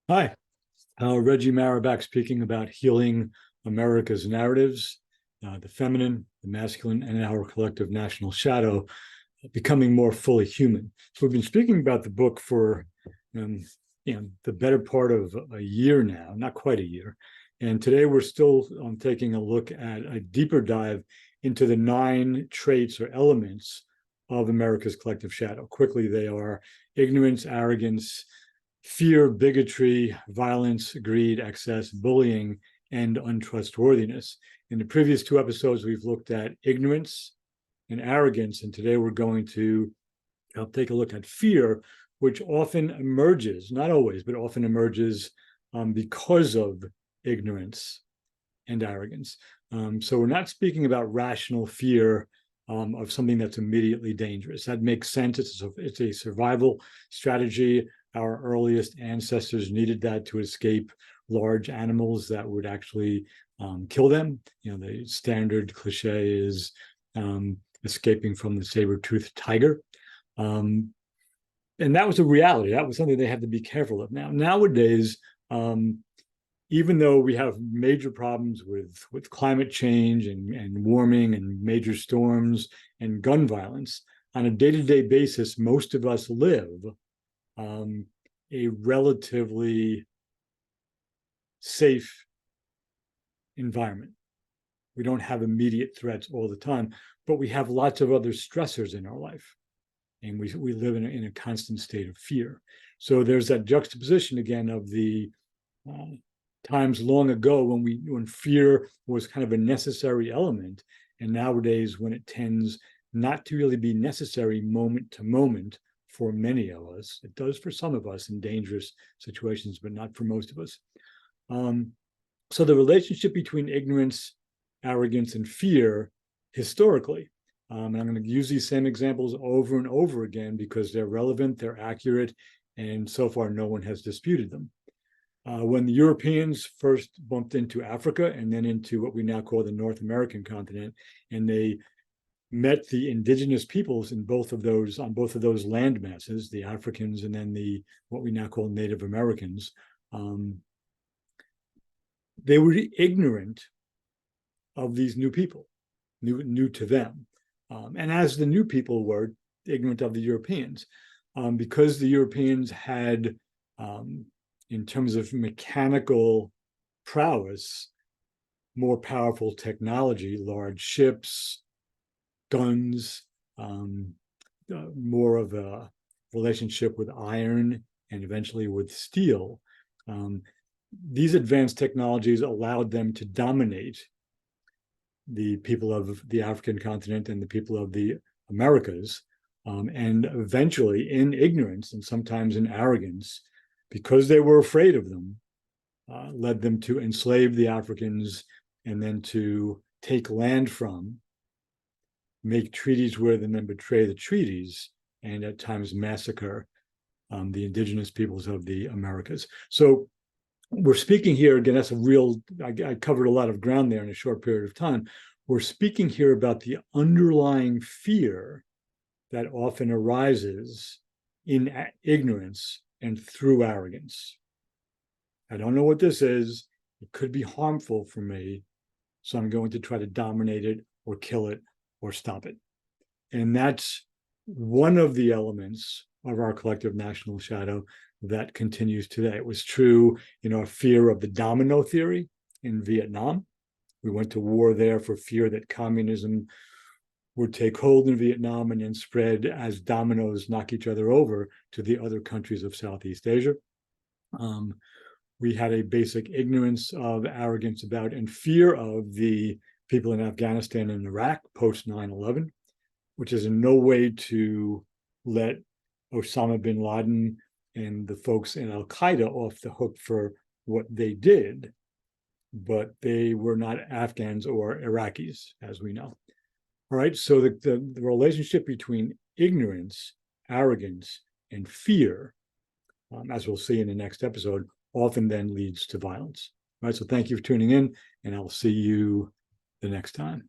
Hi, Reggie Marabak speaking about healing America's narratives, the feminine, the masculine, and our collective national shadow, becoming more fully human. So we've been speaking about the book for um, the better part of a year now, not quite a year. And today we're still taking a look at a deeper dive into the 9 traits or elements of America's collective shadow. Quickly, they are ignorance, arrogance, fear, bigotry, violence, greed, excess, bullying, and untrustworthiness. In the previous 2 episodes, we've looked at ignorance and arrogance, and today we're going to take a look at fear, which often emerges, not always, but often emerges because of ignorance and arrogance. So we're not speaking about rational fear of something that's immediately dangerous. That makes sense. It's a survival strategy. Our earliest ancestors needed that to escape large animals that would actually kill them. The standard cliche is escaping from the saber-toothed tiger. And that was a reality. That was something they had to be careful of. Nowadays, even though we have major problems with climate change and warming and major storms and gun violence, on a day-to-day basis, most of us live a relatively safe environment. We don't have immediate threats all the time, but we have lots of other stressors in our life. And we live in a constant state of fear. So there's that juxtaposition again of the times long ago when fear was kind of a necessary element, and nowadays when it tends not to really be necessary moment to moment for many of us. It does for some of us in dangerous situations, but not for most of us. So the relationship between ignorance, arrogance, and fear historically, and I'm going to use these same examples over and over again because they're relevant, they're accurate, and so far no one has disputed them. When the Europeans first bumped into Africa and then into what we now call the North American continent, and they met the indigenous peoples on both of those land masses, the Africans and then what we now call Native Americans, they were ignorant of these new people, new to them. And as the new people were ignorant of the Europeans, because the Europeans had, in terms of mechanical prowess, more powerful technology, large ships, guns, more of a relationship with iron and eventually with steel. These advanced technologies allowed them to dominate the people of the African continent and the people of the Americas, and eventually in ignorance and sometimes in arrogance, because they were afraid of them, led them to enslave the Africans and then to take land from, make treaties with, and then betray the treaties, and at times massacre the indigenous peoples of the Americas. So we're speaking here, again, that's I covered a lot of ground there in a short period of time. We're speaking here about the underlying fear that often arises in ignorance and through arrogance. I don't know what this is. It could be harmful for me, so I'm going to try to dominate it or kill it or stop it. And that's one of the elements of our collective national shadow that continues today. It was true, a fear of the domino theory in Vietnam. We went to war there for fear that communism would take hold in Vietnam and then spread as dominoes knock each other over to the other countries of Southeast Asia. We had a basic ignorance of, arrogance about, and fear of the people in Afghanistan and Iraq post 9/11, which is in no way to let Osama bin Laden and the folks in Al-Qaeda off the hook for what they did, but they were not Afghans or Iraqis, as we know. All right, so the relationship between ignorance, arrogance, and fear, as we'll see in the next episode, often then leads to violence. All right, so thank you for tuning in, and I'll see you the next time.